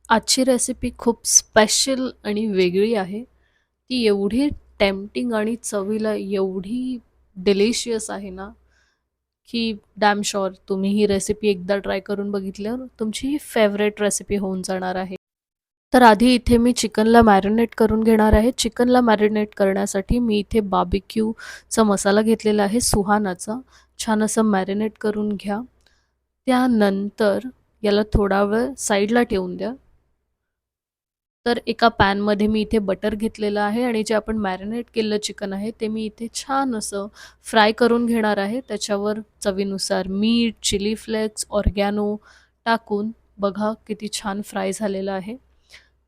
आजची रेसिपी खूप स्पेशल आणि वेगळी आहे. ती एवढी टेम्प्टिंग आणि चवीला एवढी डिलिशियस आहे ना, की डॅम शुअर तुम्ही ही रेसिपी एकदा ट्राय करून बघितल्यावर तुमची ही फेव्हरेट रेसिपी होऊन जाणार आहे. तर आधी इथे मी चिकनला मॅरिनेट करून घेणार आहे. चिकनला मॅरिनेट करण्यासाठी मी इथे बार्बिक्यूचा मसाला घेतलेला आहे सुहानाचा. छान असं मॅरिनेट करून घ्या. त्यानंतर याला थोडा वेळ साईडला ठेवून द्या. तर एका पॅनमध्ये मी इथे बटर घेतलेलं आहे आणि जे आपण मॅरिनेट केलेलं चिकन आहे ते मी इथे छान असं फ्राय करून घेणार आहे. त्याच्यावर चवीनुसार मीठ, चिली फ्लेक्स, ऑर्गॅनो टाकून बघा किती छान फ्राय झालेलं आहे.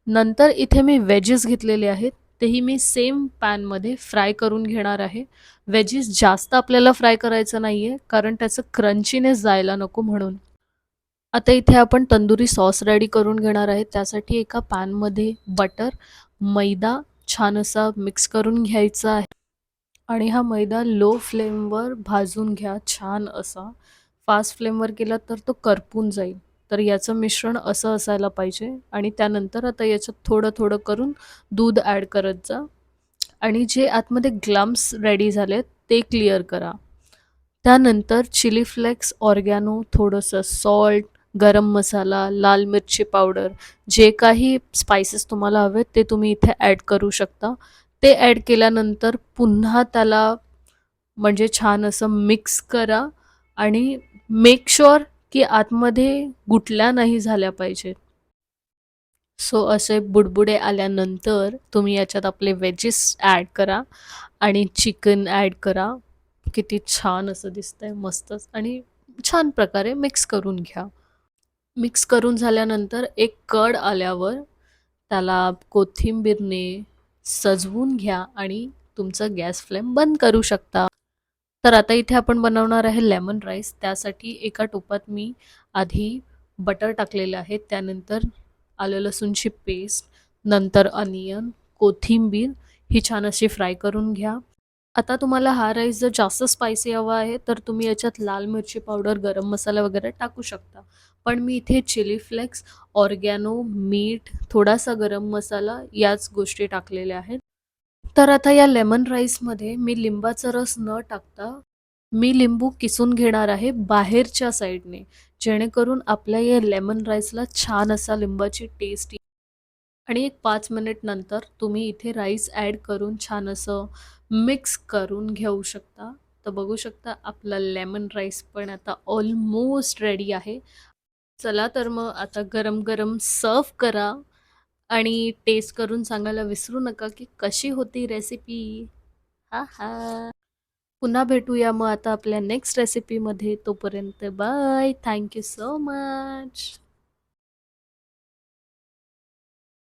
नंतर इथे मी वेजेस घेतलेले आहेत. तेही मी सेम पॅनमध्ये फ्राय करून घेणार आहे. वेजीस जास्त आपल्याला फ्राय करायचं नाहीये कारण त्याचं क्रंचीनेस जायला नको म्हणून. आता इथे आपण तंदुरी सॉस रेडी करून घेणार आहे. त्यासाठी एका पॅनमध्ये बटर, मैदा छान असा मिक्स करून घ्यायचा आहे आणि हा मैदा लो फ्लेमवर भाजून घ्या छान असा. फास्ट फ्लेमवर केला तर तो करपून जाईल. तर याचं मिश्रण असं असायला पाहिजे आणि त्यानंतर आता याच्यात थोडं-थोडं करून दूध ॲड करत जा आणि जे आतमध्ये ग्लम्प्स रेडी झालेत ते क्लिअर करा. त्यानंतर चिली फ्लेक्स, ऑर्गॅनो, थोडंसं सॉल्ट, गरम मसाला, लाल मिरची पावडर, जे काही स्पाइसेस तुम्हाला हवेत ते तुम्ही इथे ॲड करू शकता. ते ॲड केल्यानंतर पुन्हा त्याला म्हणजे छान असं मिक्स करा आणि मेक शुअर की आतमध्ये गुठल्या नाही झाल्या पाहिजेत. सो असे बुडबुडे आल्यानंतर तुम्ही याच्यात आपले वेजेस ॲड करा आणि चिकन ॲड करा. किती छान असं दिसतंय मस्तच आणि छान प्रकारे मिक्स करून घ्या. मिक्स करून झाल्यानंतर एक कड आल्यावर त्याला कोथिंबीरने सजवून घ्या आणि तुमचा गॅस फ्लेम बंद करू शकता. तर आता इथे आपण बनवणार आहे लेमन राईस. त्यासाठी एका टोपात मी आधी बटर टाकलेलं आहे. त्यानंतर आलं लसूणची पेस्ट, नंतर अनियन, कोथिंबीर ही छान अशी फ्राय करून घ्या. आता तुम्हाला हा राईस जर जास्त स्पायसी हवा आहे तर तुम्ही याच्यात लाल मिरची पावडर, गरम मसाला वगैरे टाकू शकता. पण मी इथे चिली फ्लेक्स, ऑर्गॅनो, मीठ, थोडासा गरम मसाला याच गोष्टी टाकलेल्या आहेत. तर आता या लेमन राईसमध्ये मी लिंबाचा रस न टाकता मी लिंबू किसून घेणार आहे बाहेरच्या साईडने, जेणेकरून आपल्या या लेमन राईसला छान असा लिंबाची टेस्ट येईल. आणि एक 5 मिनिट नंतर तुम्ही इथे राईस ॲड करून छान असं मिक्स करून घेऊ शकता. तर बघू शकता आपला लेमन राईस पण आता ऑलमोस्ट रेडी आहे. चला तर मग आता गरम-गरम सर्व्ह करा आणि टेस्ट करून सांगायला विसरू नका की कशी होती रेसिपी. हां, पुन्हा भेटूया मग आता आपल्या नेक्स्ट रेसिपीमध्ये. तोपर्यंत bye. Thank you so much.